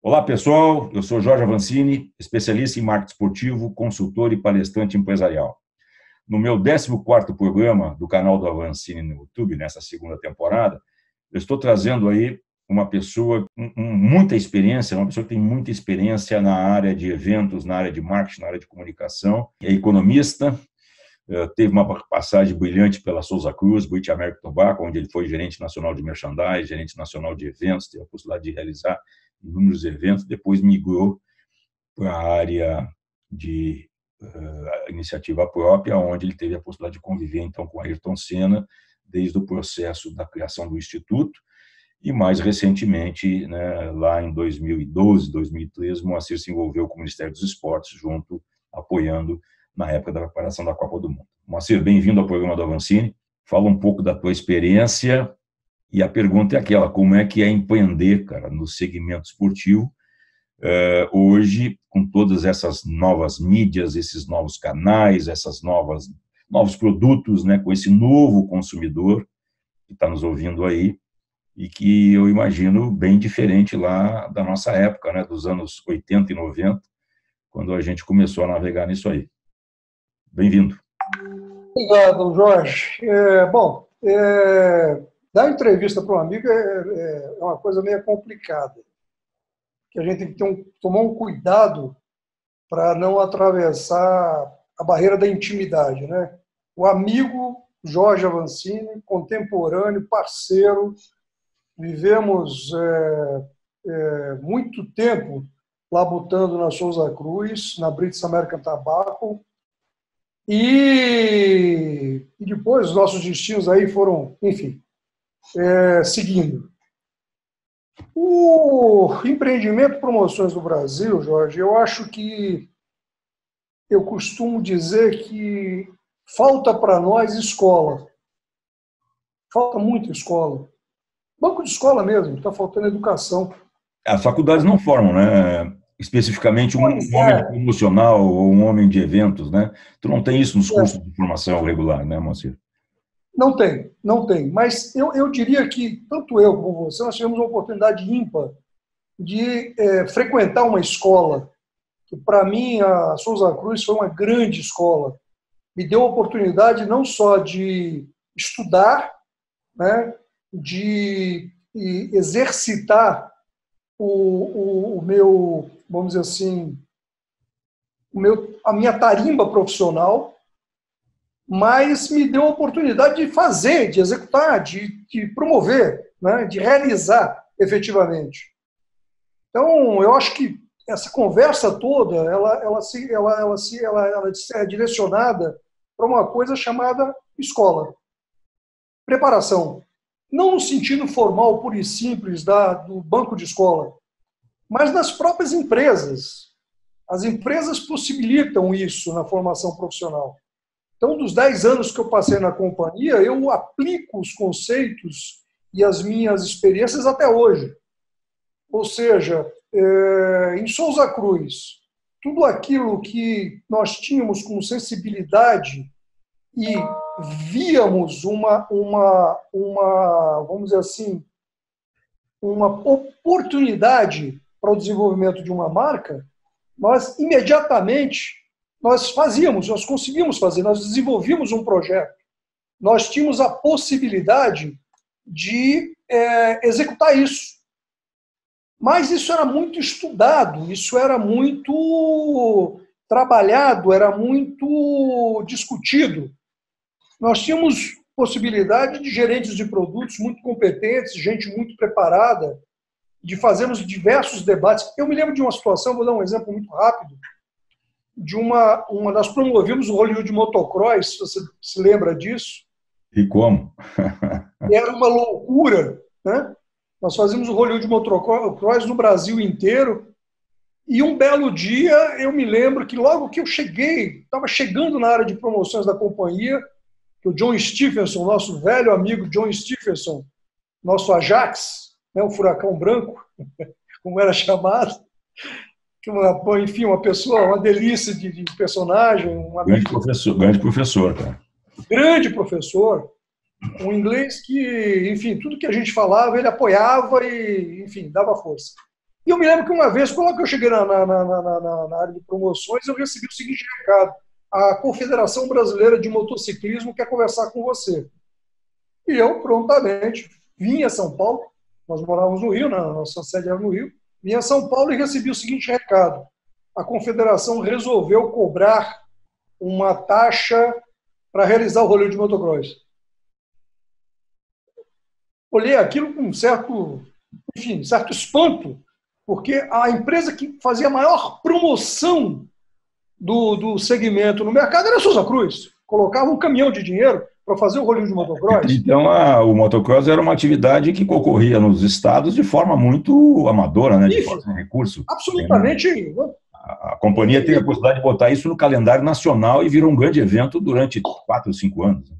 Olá, pessoal. Eu sou Jorge Avancini, especialista em marketing esportivo, consultor e palestrante empresarial. No meu 14º programa do canal do Avancini no YouTube, nessa segunda temporada, eu estou trazendo aí uma pessoa com muita experiência, uma pessoa que tem muita experiência na área de eventos, na área de marketing, na área de comunicação. É economista, teve uma passagem brilhante pela Souza Cruz, British American Tobacco, onde ele foi gerente nacional de merchandising, gerente nacional de eventos, teve a possibilidade de realizar inúmeros eventos, depois migrou para a área de iniciativa própria, onde ele teve a possibilidade de conviver então com Ayrton Senna, desde o processo da criação do Instituto, e mais recentemente, né, lá em 2012, 2013, Moacir se envolveu com o Ministério dos Esportes, apoiando na época da preparação da Copa do Mundo. Moacir, bem-vindo ao programa do Avancini. Fala um pouco da tua experiência. E a pergunta é aquela: como é que é empreender, cara, no segmento esportivo, hoje, com todas essas novas mídias, esses novos canais, novos produtos, né, com esse novo consumidor que está nos ouvindo aí, e que eu imagino bem diferente lá da nossa época, né, dos anos 80 e 90, quando a gente começou a navegar nisso aí. Bem-vindo. Obrigado, Jorge. Dar entrevista para um amigo é uma coisa meio complicada, que a gente tem que tomar um cuidado para não atravessar a barreira da intimidade, né? O amigo Jorge Avancini, contemporâneo, parceiro, vivemos muito tempo labutando na Souza Cruz, na British American Tobacco, e depois os nossos destinos aí foram, enfim, seguindo. O empreendimento promoções do Brasil, Jorge, eu acho que eu costumo dizer que falta para nós escola. Falta muita escola. Banco de escola mesmo, está faltando educação. As faculdades não formam, né, especificamente um homem de promocional ou um homem de eventos, né? Tu não tem isso nos cursos de formação regular, né, Moacir? Não tem, não tem. Mas eu diria que, tanto eu como você, nós tivemos uma oportunidade ímpar de frequentar uma escola, que para mim a Souza Cruz foi uma grande escola. Me deu a oportunidade não só de estudar, né, de exercitar o meu, vamos dizer assim, a minha tarimba profissional, mas me deu a oportunidade de fazer, de executar, de promover, né, de realizar efetivamente. Então, eu acho que essa conversa toda ela é direcionada para uma coisa chamada escola. Preparação. Não no sentido formal, puro e simples, do banco de escola, mas nas próprias empresas. As empresas possibilitam isso na formação profissional. Então, dos 10 anos que eu passei na companhia, eu aplico os conceitos e as minhas experiências até hoje. Ou seja, em Souza Cruz, tudo aquilo que nós tínhamos como sensibilidade e víamos vamos dizer assim, uma oportunidade para o desenvolvimento de uma marca, nós imediatamente nós conseguimos fazer, nós desenvolvimos um projeto, nós tínhamos a possibilidade de executar isso. Mas isso era muito estudado, isso era muito trabalhado, era muito discutido. Nós tínhamos possibilidade de gerentes de produtos muito competentes, gente muito preparada, de fazermos diversos debates. Eu me lembro de uma situação, vou dar um exemplo muito rápido, nós promovemos o Hollywood Motocross, você se lembra disso? E como? Era uma loucura, né? Nós fazíamos o Hollywood Motocross no Brasil inteiro, e um belo dia eu me lembro que logo que eu estava chegando na área de promoções da companhia, que o John Stephenson, nosso velho amigo John Stephenson, nosso Ajax, né, o Furacão Branco, como era chamado, enfim, uma pessoa, uma delícia de personagem, um amigo, grande professor, cara. Grande professor, um inglês que, enfim, tudo que a gente falava, ele apoiava e, enfim, dava força. E eu me lembro que uma vez, quando eu cheguei na área de promoções, eu recebi o seguinte recado: a Confederação Brasileira de Motociclismo quer conversar com você. E eu, prontamente, vim a São Paulo, nós morávamos no Rio, nossa sede era no Rio, vim a São Paulo e recebi o seguinte recado: a Confederação resolveu cobrar uma taxa para realizar o rolê de motocross. Olhei aquilo com certo espanto, porque a empresa que fazia a maior promoção do segmento no mercado era a Souza Cruz. Colocava um caminhão de dinheiro para fazer o rolinho de motocross. Então, o motocross era uma atividade que ocorria nos estados de forma muito amadora, né? De forma sem recurso. Absolutamente. A companhia teve a possibilidade de botar isso no calendário nacional e virou um grande evento durante 4 ou 5 anos.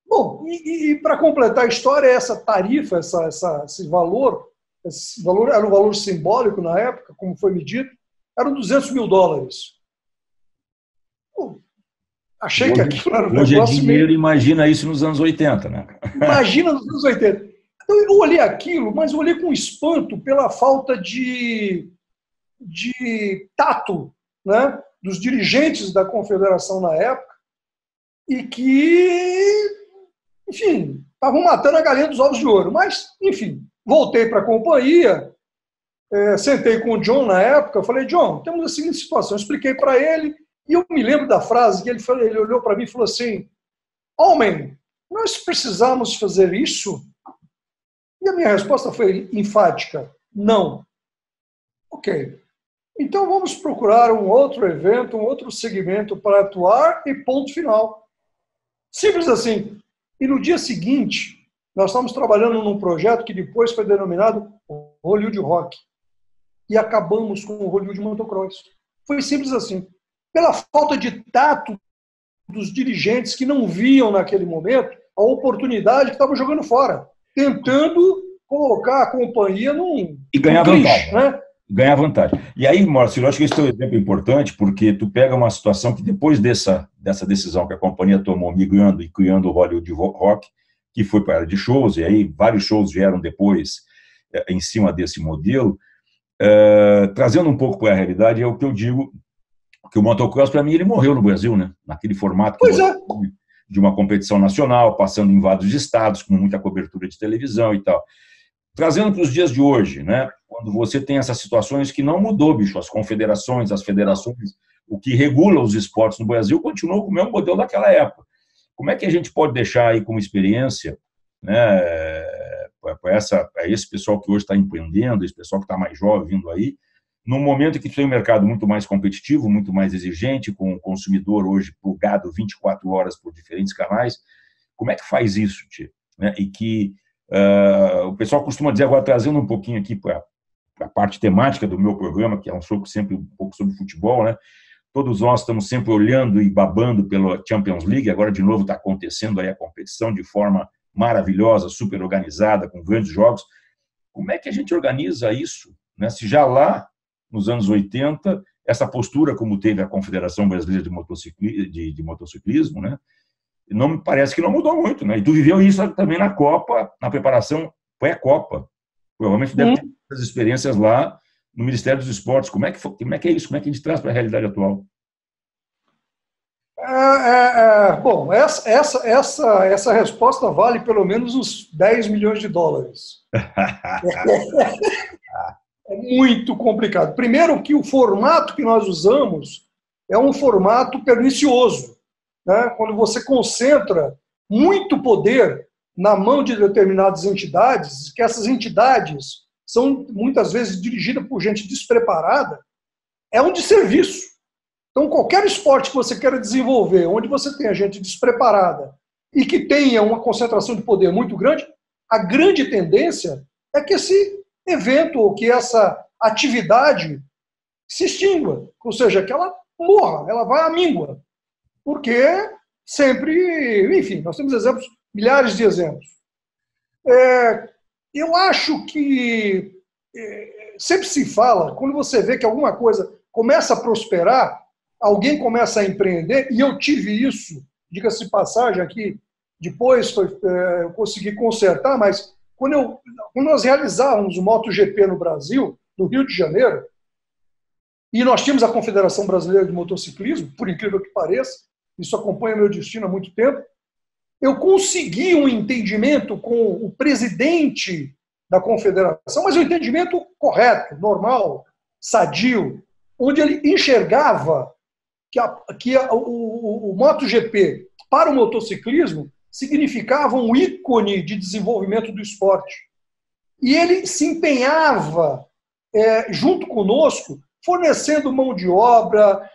Bom, e para completar a história, essa tarifa, esse valor era um valor simbólico na época, como foi medido, eram $200 mil. Bom, achei que aquilo era um negócio. Hoje é dinheiro, meio... imagina isso nos anos 80, né? Imagina nos anos 80. Então eu olhei aquilo, mas eu olhei com espanto pela falta de tato, né, dos dirigentes da confederação na época, e que, enfim, estavam matando a galinha dos ovos de ouro. Mas, enfim, voltei para a companhia, sentei com o John na época, falei: John, temos a seguinte situação. Eu expliquei para ele, e eu me lembro da frase que ele olhou para mim e falou assim: homem, nós precisamos fazer isso? E a minha resposta foi enfática: não. Ok. Então vamos procurar um outro evento, um outro segmento para atuar e ponto final. Simples assim. E no dia seguinte, nós estamos trabalhando num projeto que depois foi denominado Hollywood Rock. E acabamos com o Hollywood Motocross. Foi simples assim. Pela falta de tato dos dirigentes que não viam naquele momento a oportunidade que estavam jogando fora, tentando colocar a companhia e ganhar vantagem, né? Ganhar vantagem. E aí, Márcio, eu acho que esse é um exemplo importante, porque tu pega uma situação que depois dessa decisão que a companhia tomou, migrando e criando o Hollywood Rock, que foi para a área de shows, e aí vários shows vieram depois em cima desse modelo, trazendo um pouco para a realidade, é o que eu digo, que o motocross, para mim, ele morreu no Brasil, né? Naquele formato de uma competição nacional, passando em vários estados, com muita cobertura de televisão e tal. Trazendo para os dias de hoje, né? Quando você tem essas situações que não mudou, bicho, as confederações, as federações, o que regula os esportes no Brasil continuou com o mesmo modelo daquela época. Como é que a gente pode deixar aí como experiência, né, para esse pessoal que hoje está empreendendo, esse pessoal que está mais jovem vindo aí, num momento em que tem um mercado muito mais competitivo, muito mais exigente, com o consumidor hoje plugado 24 horas por diferentes canais, como é que faz isso, Tio? Né? E que o pessoal costuma dizer, agora trazendo um pouquinho aqui para a parte temática do meu programa, que é sempre um pouco sobre futebol, né? Todos nós estamos sempre olhando e babando pela Champions League, agora de novo está acontecendo aí a competição de forma maravilhosa, super organizada, com grandes jogos. Como é que a gente organiza isso, né? Se já lá, nos anos 80, essa postura, como teve a Confederação Brasileira de Motociclismo, né? Não me parece que não mudou muito, né? E tu viveu isso também na Copa, na preparação pré-Copa. Provavelmente deve ter as experiências lá no Ministério dos Esportes. Como é que é isso? Como é que a gente traz para a realidade atual? Bom, essa resposta vale pelo menos uns $10 milhões. É muito complicado. Primeiro que o formato que nós usamos é um formato pernicioso, né? Quando você concentra muito poder na mão de determinadas entidades, que essas entidades são muitas vezes dirigidas por gente despreparada, é um desserviço. Então, qualquer esporte que você queira desenvolver, onde você tenha gente despreparada e que tenha uma concentração de poder muito grande, a grande tendência é que esse evento ou que essa atividade se extingua, ou seja, que ela morra, ela vai à míngua. Porque sempre, enfim, nós temos exemplos, milhares de exemplos. Eu acho que sempre se fala, quando você vê que alguma coisa começa a prosperar, alguém começa a empreender, e eu tive isso, diga-se de passagem aqui, depois eu consegui consertar, mas quando nós realizávamos o MotoGP no Brasil, do Rio de Janeiro, e nós tínhamos a Confederação Brasileira de Motociclismo, por incrível que pareça, isso acompanha meu destino há muito tempo, eu consegui um entendimento com o presidente da confederação, mas um entendimento correto, normal, sadio, onde ele enxergava que o MotoGP, para o motociclismo, significava um ícone de desenvolvimento do esporte. E ele se empenhava, junto conosco, fornecendo mão de obra,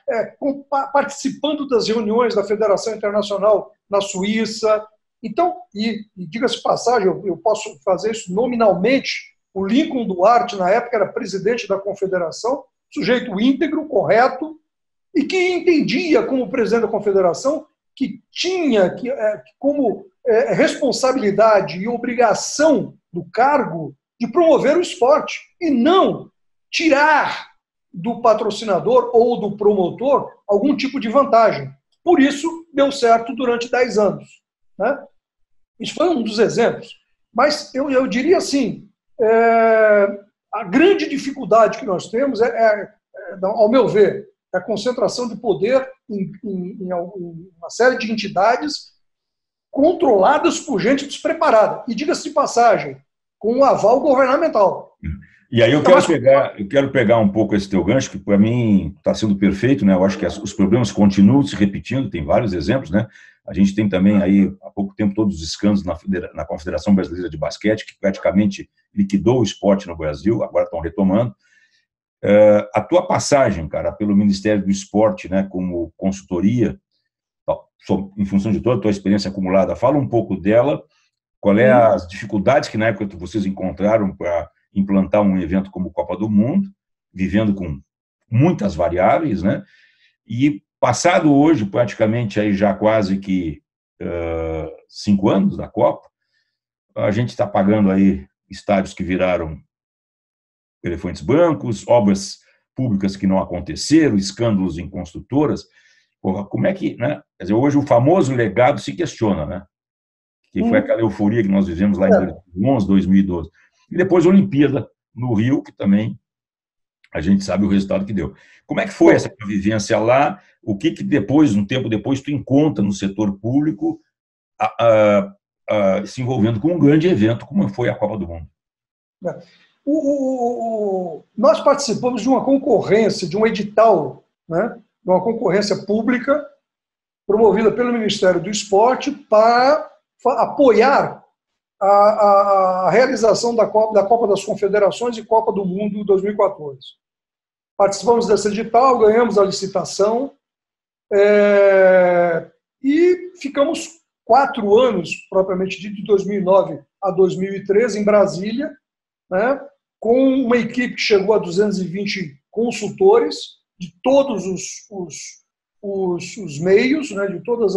participando das reuniões da Federação Internacional na Suíça. Então, e diga-se de passagem, eu posso fazer isso nominalmente, o Lincoln Duarte, na época, era presidente da confederação, sujeito íntegro, correto, e que entendia, como presidente da confederação, que tinha como responsabilidade e obrigação do cargo de promover o esporte, e não tirar do patrocinador ou do promotor algum tipo de vantagem. Por isso, deu certo durante 10 anos. Né? Isso foi um dos exemplos. Mas eu diria assim, a grande dificuldade que nós temos ao meu ver, é a concentração de poder em uma série de entidades controladas por gente despreparada. E, diga-se de passagem, com um aval governamental. E aí eu quero pegar um pouco esse teu gancho, que para mim está sendo perfeito, né? Eu acho que os problemas continuam se repetindo, tem vários exemplos, né? A gente tem também aí, há pouco tempo, todos os escândalos na Confederação Brasileira de Basquete, que praticamente liquidou o esporte no Brasil, agora estão retomando. A tua passagem, cara, pelo Ministério do Esporte, né, como consultoria, em função de toda a tua experiência acumulada, fala um pouco dela, qual é as dificuldades que na época vocês encontraram para implantar um evento como Copa do Mundo, vivendo com muitas variáveis, né? E passado hoje, praticamente aí já quase que 5 anos da Copa, a gente está pagando aí estádios que viraram elefantes brancos, obras públicas que não aconteceram, escândalos em construtoras. Porra, como é que, né? Quer dizer, hoje o famoso legado se questiona, né? Que foi aquela euforia que nós vivemos lá em 2011, 2012. E depois a Olimpíada no Rio, que também a gente sabe o resultado que deu. Como é que foi essa vivência lá? O que depois, um tempo depois, tu encontra no setor público se envolvendo com um grande evento como foi a Copa do Mundo? Nós participamos de uma concorrência, de um edital, né, de uma concorrência pública promovida pelo Ministério do Esporte para apoiar a realização da Copa das Confederações e Copa do Mundo 2014. Participamos desse edital, ganhamos a licitação e ficamos 4 anos, propriamente dito, de 2009 a 2013, em Brasília, né, com uma equipe que chegou a 220 consultores de todos os meios, né, de todas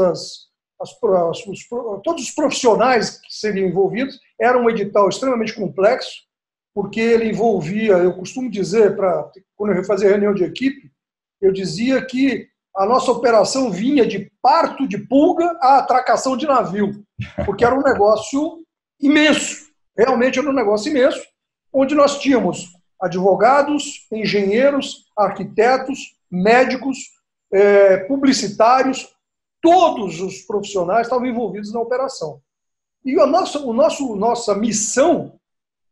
todos os profissionais que seriam envolvidos. Era um edital extremamente complexo, porque ele envolvia, eu costumo dizer, quando eu fazia reunião de equipe, eu dizia que a nossa operação vinha de parto de pulga a atracação de navio, porque era um negócio imenso, realmente era um negócio imenso, onde nós tínhamos advogados, engenheiros, arquitetos, médicos, publicitários, todos os profissionais estavam envolvidos na operação. E nossa missão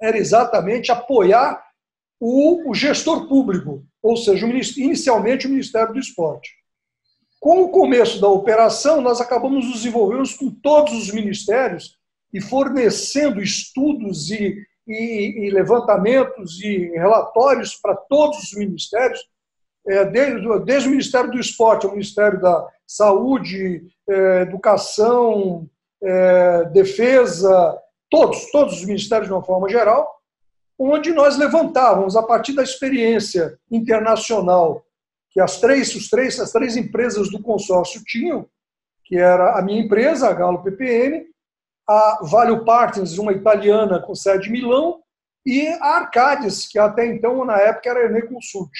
era exatamente apoiar o gestor público, ou seja, inicialmente o Ministério do Esporte. Com o começo da operação, nós acabamos nos envolvendo com todos os ministérios e fornecendo estudos e levantamentos e relatórios para todos os ministérios, desde o Ministério do Esporte, ao Ministério da Saúde, Educação, Defesa, todos os ministérios de uma forma geral, onde nós levantávamos, a partir da experiência internacional que as três empresas do consórcio tinham, que era a minha empresa, a Galo PPN, a Value Partners, uma italiana com sede em Milão, e a Arcadis, que até então, na época, era a Ene Consult,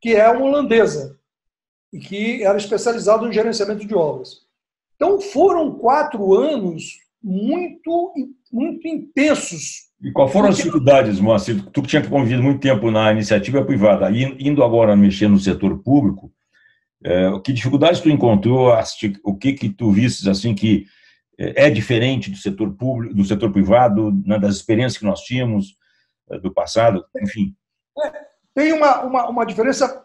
que é uma holandesa, e que era especializada no gerenciamento de obras. Então, foram 4 anos muito intensos E qual foram as dificuldades, Moacir? Tu que tinha convivido muito tempo na iniciativa privada, indo agora mexer no setor público, que dificuldades tu encontrou, o que tu vistes assim que é diferente do setor público, do setor privado, né, das experiências que nós tínhamos do passado, enfim. Tem uma diferença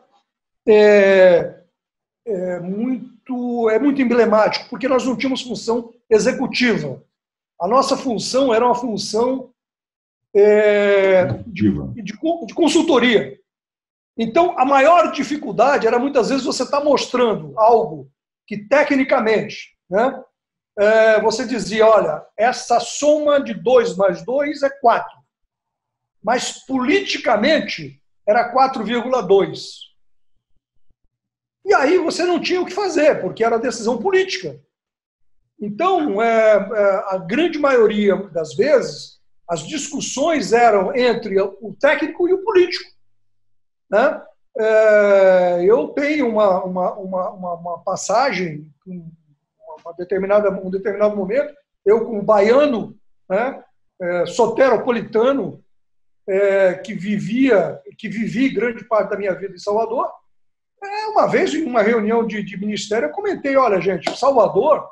é, muito emblemática, porque nós não tínhamos função executiva. A nossa função era uma função de consultoria. Então, a maior dificuldade era, muitas vezes, você estar mostrando algo que, tecnicamente, né, você dizia, olha, essa soma de 2 mais 2 é 4. Mas, politicamente, era 4,2. E aí você não tinha o que fazer, porque era decisão política. Então, a grande maioria das vezes, as discussões eram entre o técnico e o político. Né? Eu tenho uma passagem, um determinado momento, eu como baiano, né, soteropolitano, que vivi grande parte da minha vida em Salvador, uma vez em uma reunião de ministério eu comentei, olha gente, Salvador,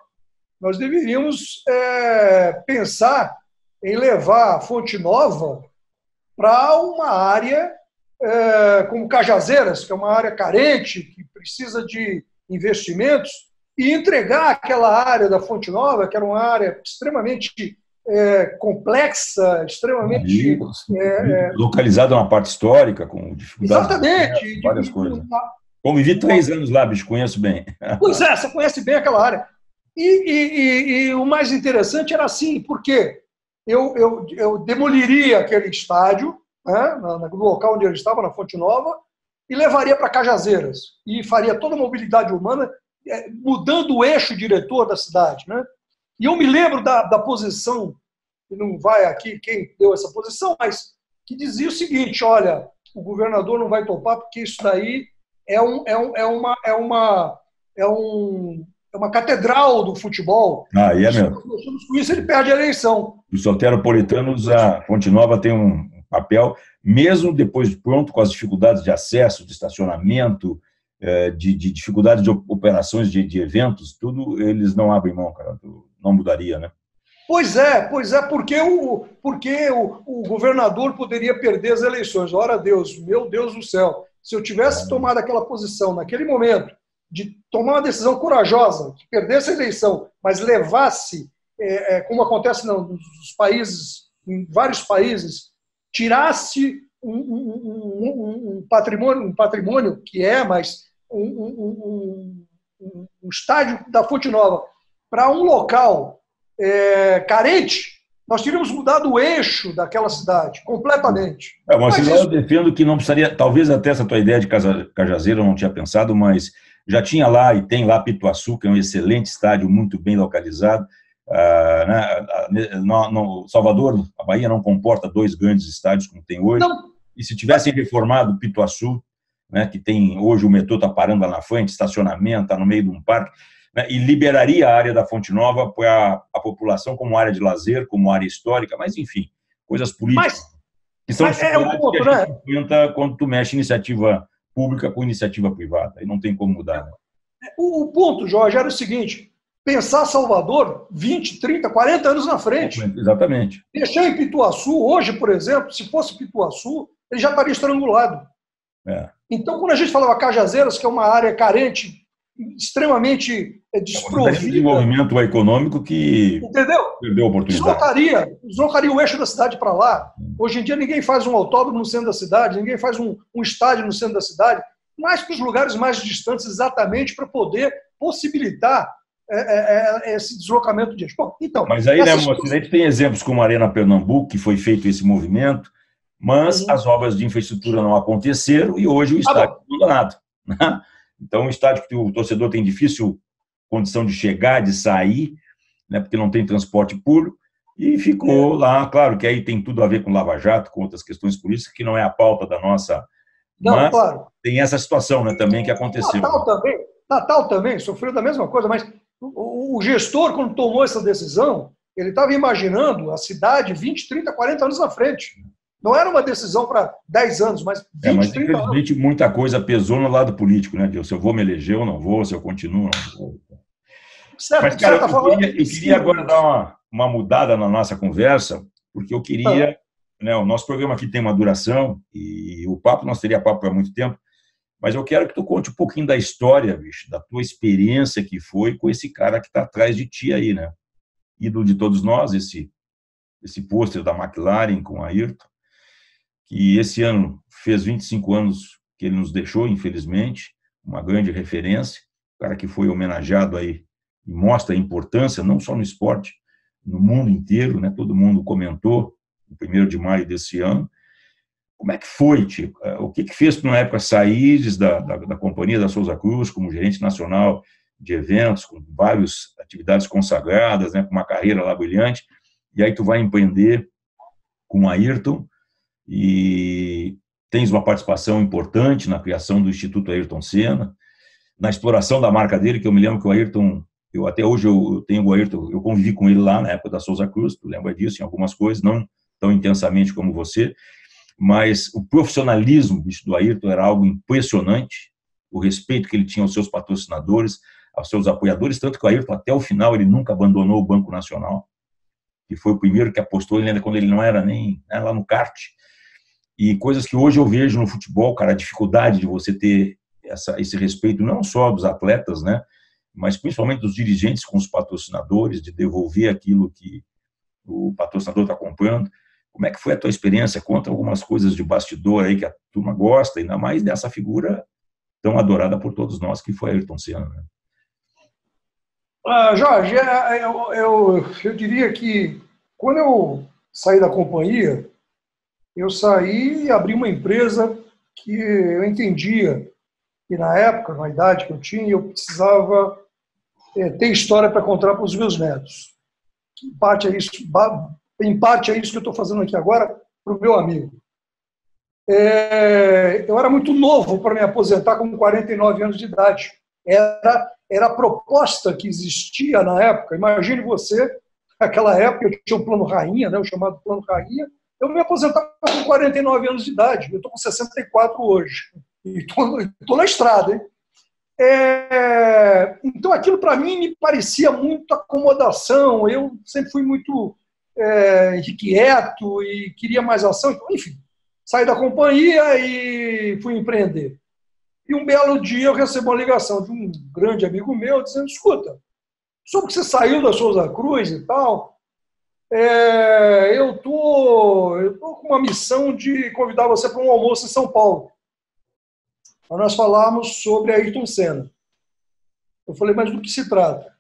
nós deveríamos pensar em levar a Fonte Nova para uma área como Cajazeiras, que é uma área carente, que precisa de investimentos, e entregar aquela área da Fonte Nova, que era uma área extremamente complexa, extremamente... localizada na parte histórica, com dificuldades... Exatamente. Várias coisas. Convivi 3 anos lá, bicho, conheço bem. Pois é, você conhece bem aquela área. E o mais interessante era assim, porque eu demoliria aquele estádio, né, no local onde ele estava, na Fonte Nova, e levaria para Cajazeiras. E faria toda a mobilidade humana, mudando o eixo diretor da cidade. Né? E eu me lembro da posição, e não vai aqui quem deu essa posição, mas que dizia o seguinte, olha, o governador não vai topar porque isso daí é uma catedral do futebol. Ah, e é mesmo. Com isso ele perde a eleição. Os soteropolitanos, a Fonte Nova tem um papel, mesmo depois de pronto, com as dificuldades de acesso, de estacionamento, de dificuldades de operações de eventos, tudo, eles não abrem mão, cara, não mudaria, né? Pois é, porque o governador poderia perder as eleições. Ora Deus, meu Deus do céu, se eu tivesse tomado aquela posição naquele momento, de tomar uma decisão corajosa, de perder essa eleição, mas levasse, como acontece nos países, em vários países, tirasse um patrimônio que mas um estádio da Fonte Nova para um local carente, nós teríamos mudado o eixo daquela cidade completamente. Mas eu defendo que não precisaria, talvez até essa tua ideia de Cajazeira eu não tinha pensado, mas já tinha lá e tem lá Pituaçu, que é um excelente estádio, muito bem localizado. Salvador, a Bahia não comporta 2 grandes estádios como tem hoje. Não. E se tivessem reformado Pituaçu, né, que tem hoje o metrô está parando lá na frente, estacionamento, está no meio de um parque, né, e liberaria a área da Fonte Nova para a população como área de lazer, como área histórica, mas enfim, coisas políticas que são dificuldades que a gente enfrenta quando tu mexe iniciativa pública com iniciativa privada, e não tem como mudar. Né? O ponto, Jorge, era o seguinte: pensar Salvador 20, 30, 40 anos na frente. Exatamente. Deixar em Pituaçu, hoje, por exemplo, se fosse Pituaçu, ele já estaria estrangulado. Então, quando a gente falava Cajazeiras, que é uma área carente, extremamente desprovida... Um desenvolvimento econômico que perdeu a oportunidade. Deslocaria o eixo da cidade para lá. Hoje em dia, ninguém faz um autódromo no centro da cidade, ninguém faz um estádio no centro da cidade, mas para os lugares mais distantes, exatamente para poder possibilitar esse deslocamento de eixo. Bom, então, mas aí, né, Moacir, a gente tem exemplos como a Arena Pernambuco, que foi feito esse movimento, mas as obras de infraestrutura não aconteceram e hoje o estádio está abandonado. Né? Então, um estádio que o torcedor tem difícil condição de chegar, de sair, né, porque não tem transporte público, e ficou lá. Claro que aí tem tudo a ver com Lava Jato, com outras questões políticas, que não é a pauta da nossa... Mas claro, tem essa situação, né, também que aconteceu. Natal também sofreu da mesma coisa, mas o gestor, quando tomou essa decisão, Ele estava imaginando a cidade 20, 30, 40 anos na frente. Não era uma decisão para 10 anos, mas 20, mas 30 anos. infelizmente muita coisa pesou no lado político, né, Deus? Se eu vou me eleger ou não vou, se eu continuo ou não vou. Mas, Certo, de cara, certa forma, eu queria agora dar uma mudada na nossa conversa, porque eu queria, né, o nosso programa aqui tem uma duração e o papo, nós teria papo há muito tempo, mas eu quero que tu conte um pouquinho da história, bicho, da tua experiência que foi com esse cara que está atrás de ti aí, né? Ídolo de todos nós, esse pôster da McLaren com a Ayrton, que esse ano fez 25 anos que ele nos deixou, infelizmente, uma grande referência, um cara que foi homenageado aí e mostra a importância, não só no esporte, no mundo inteiro, né? Todo mundo comentou, no 1º de maio desse ano. Como é que foi, Tico? O que fez tu, na época, sair da companhia da Souza Cruz como gerente nacional de eventos, com várias atividades consagradas, né? Com uma carreira lá brilhante, e aí tu vai empreender com a Ayrton e tens uma participação importante na criação do Instituto Ayrton Senna, na exploração da marca dele, que eu me lembro que o Ayrton, até hoje eu tenho o Ayrton, eu convivi com ele lá na época da Souza Cruz, tu lembra disso, em algumas coisas, não tão intensamente como você, mas o profissionalismo do Ayrton era algo impressionante, o respeito que ele tinha aos seus patrocinadores, aos seus apoiadores, tanto que o Ayrton, até o final, ele nunca abandonou o Banco Nacional, que foi o primeiro que apostou, ainda quando ele não era nem lá no kart, e coisas que hoje eu vejo no futebol, cara, a dificuldade de você ter esse respeito, não só dos atletas, né, mas principalmente dos dirigentes com os patrocinadores, de devolver aquilo que o patrocinador está comprando. Como é que foi a tua experiência? Conta algumas coisas de bastidor aí que a turma gosta, ainda mais dessa figura tão adorada por todos nós, que foi Ayrton Senna. Né? Jorge, eu diria que quando eu saí da companhia, eu saí e abri uma empresa que eu entendia que na época, na idade que eu tinha, eu precisava ter história para contar para os meus netos. Em parte é isso que eu estou fazendo aqui agora para o meu amigo. Eu era muito novo para me aposentar com 49 anos de idade. Era a proposta que existia na época. Imagine você, naquela época, eu tinha o Plano Rainha, né, o chamado Plano Rainha, eu me aposentava com 49 anos de idade. Eu estou com 64 hoje. E estou na estrada, hein? Então, aquilo para mim me parecia muito acomodação. Eu sempre fui muito inquieto e queria mais ação. Então, enfim, saí da companhia e fui empreender. E um belo dia eu recebo uma ligação de um grande amigo meu dizendo: escuta, soube que você saiu da Souza Cruz e tal, eu tô com uma missão de convidar você para um almoço em São Paulo. Nós falamos sobre Ayrton Senna. Eu falei: mas do que se trata?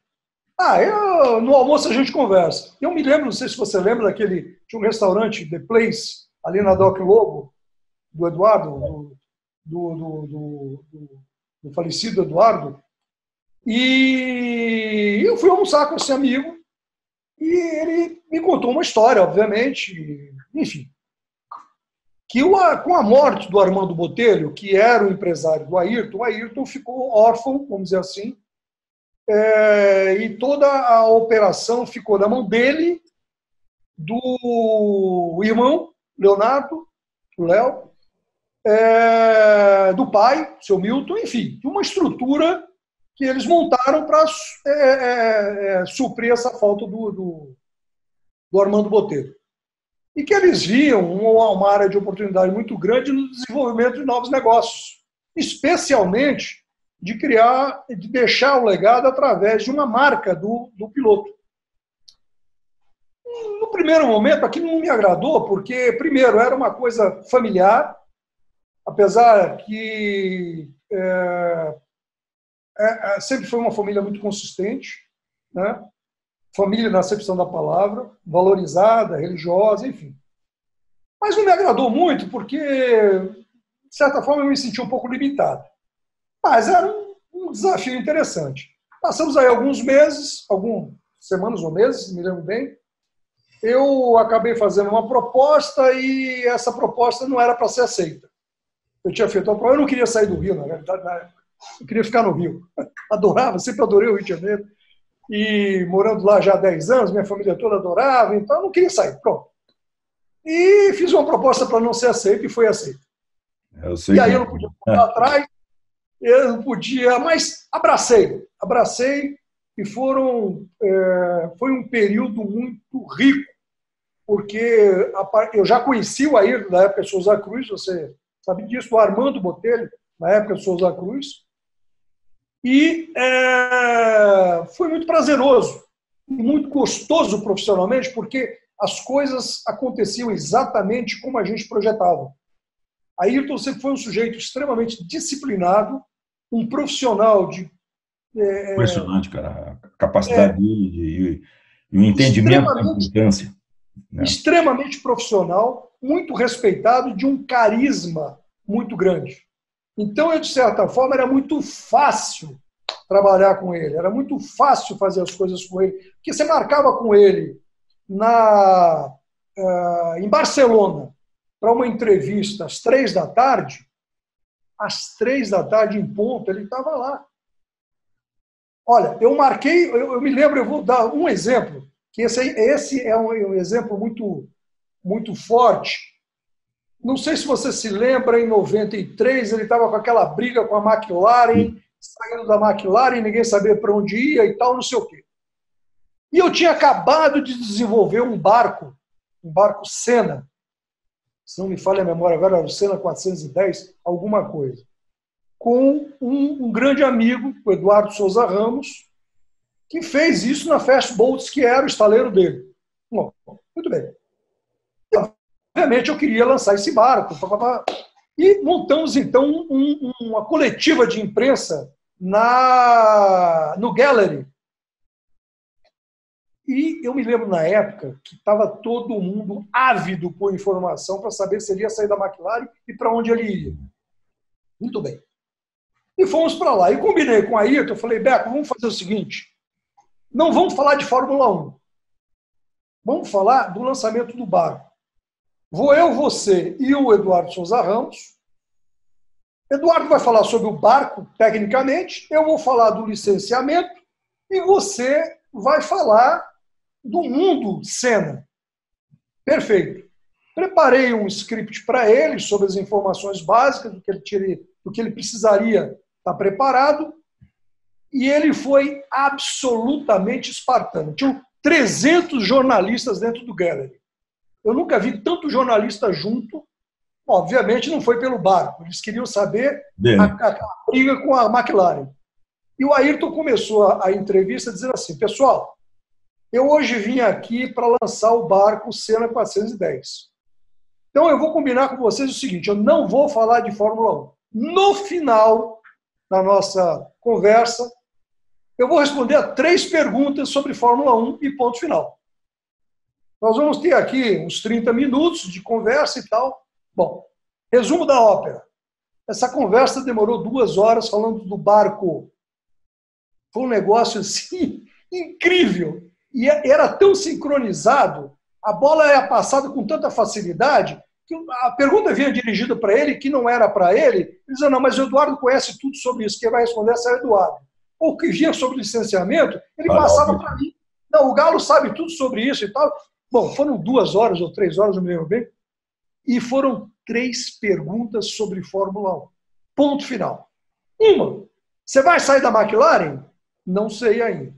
No almoço a gente conversa. Eu me lembro, não sei se você lembra tinha um restaurante, The Place, ali na Doc Lobo, do Eduardo, do falecido Eduardo. E eu fui almoçar com esse amigo e ele me contou uma história, obviamente, enfim, que com a morte do Armando Botelho, que era o empresário do Ayrton, o Ayrton ficou órfão, vamos dizer assim, e toda a operação ficou na mão dele, do irmão, Leonardo, o Léo, do pai, seu Milton, enfim, de uma estrutura que eles montaram para suprir essa falta do Armando Botelho. E que eles viam uma área de oportunidade muito grande no desenvolvimento de novos negócios, especialmente de deixar o legado através de uma marca do piloto. No primeiro momento, aquilo não me agradou, porque, primeiro, era uma coisa familiar, apesar que sempre foi uma família muito consistente, né? Família na acepção da palavra, valorizada, religiosa, enfim. Mas não me agradou muito, porque, de certa forma, eu me senti um pouco limitado. Mas era um desafio interessante. Passamos aí algumas semanas ou meses, me lembro bem. Eu acabei fazendo uma proposta e essa proposta não era para ser aceita. Eu tinha feito uma proposta, eu não queria sair do Rio, na realidade, na época. Eu queria ficar no Rio. Adorava, sempre adorei o Rio de Janeiro. e morando lá já há 10 anos, minha família toda adorava, então eu não queria sair, pronto. E fiz uma proposta para não ser aceito e foi aceito. Eu sei E aí como eu não podia voltar atrás, eu não podia, mas abracei e foi um período muito rico, porque eu já conheci o Ayrton da época de Souza Cruz, você sabe disso, o Armando Botelho, na época de Souza Cruz, e foi muito prazeroso, muito gostoso profissionalmente, porque as coisas aconteciam exatamente como a gente projetava. Ayrton sempre foi um sujeito extremamente disciplinado, um profissional de impressionante, cara, a capacidade dele e o entendimento da importância, né? Extremamente profissional, muito respeitado, de um carisma muito grande. Então, eu, de certa forma, era muito fácil trabalhar com ele, era muito fácil fazer as coisas com ele, porque você marcava com ele em Barcelona para uma entrevista às 3 da tarde, às 3 da tarde em ponto, ele estava lá. Olha, eu marquei, eu me lembro, eu vou dar um exemplo, que esse é um exemplo muito, muito forte. Não sei se você se lembra, em 93, ele estava com aquela briga com a McLaren, saindo da McLaren, ninguém sabia para onde ia e tal, não sei o quê. E eu tinha acabado de desenvolver um barco Senna, se não me falha a memória, agora era o Senna 410, alguma coisa, com um grande amigo, o Eduardo Souza Ramos, que fez isso na Fast Boats, que era o estaleiro dele. Bom, muito bem. Obviamente eu queria lançar esse barco. E montamos, então, uma coletiva de imprensa no Gallery. E eu me lembro, na época, que estava todo mundo ávido por informação para saber se ele ia sair da McLaren e para onde ele ia. Muito bem. E fomos para lá. E combinei com a Ayrton, eu falei, Beco, vamos fazer o seguinte, não vamos falar de Fórmula 1. Vamos falar do lançamento do barco. Vou eu, você e o Eduardo Souza Ramos. Eduardo vai falar sobre o barco, tecnicamente, eu vou falar do licenciamento e você vai falar do mundo Senna. Perfeito. Preparei um script para ele sobre as informações básicas do que ele precisaria estar preparado, e ele foi absolutamente espartano. Tinham 300 jornalistas dentro do Gallery. Eu nunca vi tanto jornalista junto. Obviamente não foi pelo barco. Eles queriam saber a briga com a McLaren. E o Ayrton começou a entrevista dizendo assim, pessoal, eu hoje vim aqui para lançar o barco Senna 410. Então eu vou combinar com vocês o seguinte, eu não vou falar de Fórmula 1. No final da nossa conversa, eu vou responder a 3 perguntas sobre Fórmula 1 e ponto final. Nós vamos ter aqui uns 30 minutos de conversa e tal. Bom, resumo da ópera. Essa conversa demorou 2 horas falando do barco. Foi um negócio assim incrível. E era tão sincronizado, a bola era passada com tanta facilidade, que a pergunta vinha dirigida para ele, que não era para ele. Ele dizia, não, mas o Eduardo conhece tudo sobre isso, quem vai responder é o Eduardo. Ou que vinha sobre licenciamento, ele passava para mim. Não, o Galo sabe tudo sobre isso e tal. Bom, foram 2 horas ou 3 horas, não me lembro bem, e foram 3 perguntas sobre Fórmula 1. Ponto final. Uma, você vai sair da McLaren? Não sei ainda.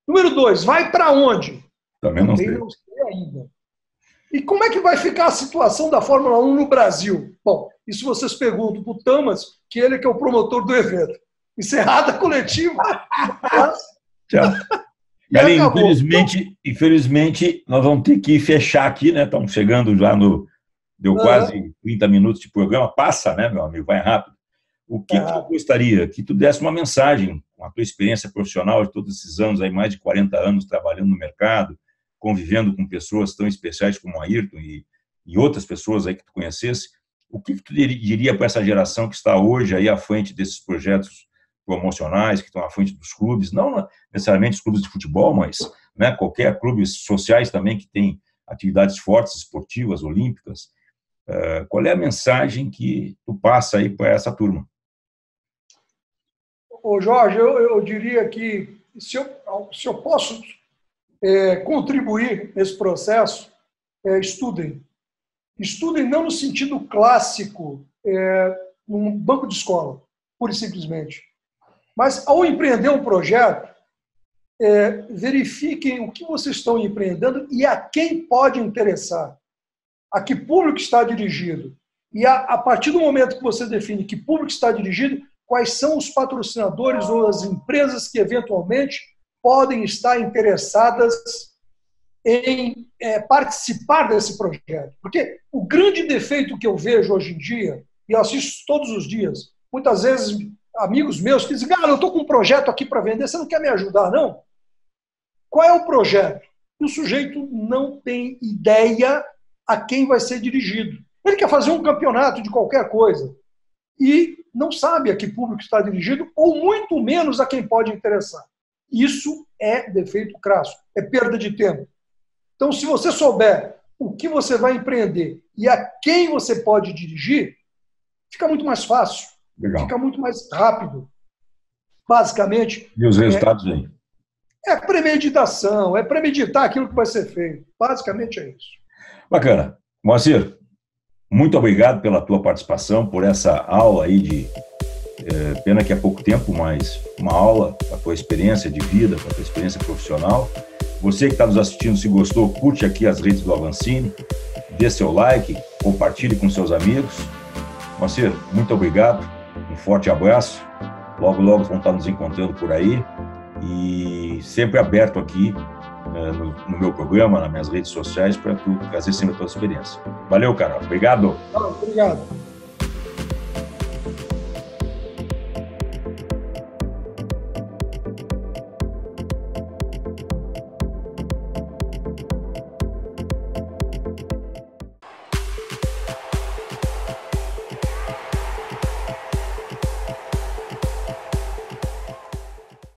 Número 2, vai para onde? Também não sei. Não sei ainda. E como é que vai ficar a situação da Fórmula 1 no Brasil? Bom, isso vocês perguntam para o Tamas, que ele que é o promotor do evento. Encerrada a coletiva. Tchau. Galera, infelizmente, nós vamos ter que fechar aqui, né? Estamos chegando já Deu quase 30 minutos de programa. Passa, né, meu amigo? Vai rápido. O que tu gostaria? Que tu desse uma mensagem com a tua experiência profissional de todos esses anos, aí, mais de 40 anos trabalhando no mercado, convivendo com pessoas tão especiais como a Ayrton e outras pessoas aí que tu conhecesse. O que tu diria para essa geração que está hoje aí à frente desses projetos promocionais, que estão à frente dos clubes, não necessariamente os clubes de futebol, mas, né, qualquer clubes sociais também que tem atividades fortes, esportivas, olímpicas. Qual é a mensagem que tu passa aí para essa turma? Ô Jorge, eu diria que se eu posso contribuir nesse processo, estudem. Estudem não no sentido clássico, num banco de escola, pura e simplesmente. Mas, ao empreender um projeto, verifiquem o que vocês estão empreendendo e a quem pode interessar, a que público está dirigido. E a partir do momento que você define que público está dirigido, quais são os patrocinadores ou as empresas que, eventualmente, podem estar interessadas em participar desse projeto. Porque o grande defeito que eu vejo hoje em dia, e eu assisto todos os dias, muitas vezes amigos meus que dizem, cara, eu estou com um projeto aqui para vender, você não quer me ajudar, não? Qual é o projeto? E o sujeito não tem ideia a quem vai ser dirigido. Ele quer fazer um campeonato de qualquer coisa e não sabe a que público está dirigido, ou muito menos a quem pode interessar. Isso é defeito crasso, é perda de tempo. Então, se você souber o que você vai empreender e a quem você pode dirigir, fica muito mais fácil, fica muito mais rápido. Basicamente... E os resultados aí? É premeditação, é premeditar aquilo que vai ser feito. Basicamente é isso. Bacana. Moacir, muito obrigado pela tua participação, por essa aula aí de... pena que é pouco tempo, mas uma aula, a tua experiência de vida, a tua experiência profissional. Você que está nos assistindo, se gostou, curte aqui as redes do Avancini, dê seu like, compartilhe com seus amigos. Moacir, muito obrigado, um forte abraço. Logo, logo vão estar nos encontrando por aí. E sempre aberto aqui no meu programa, nas minhas redes sociais, para tu trazer sempre a tua experiência. Valeu, cara. Obrigado. Obrigado.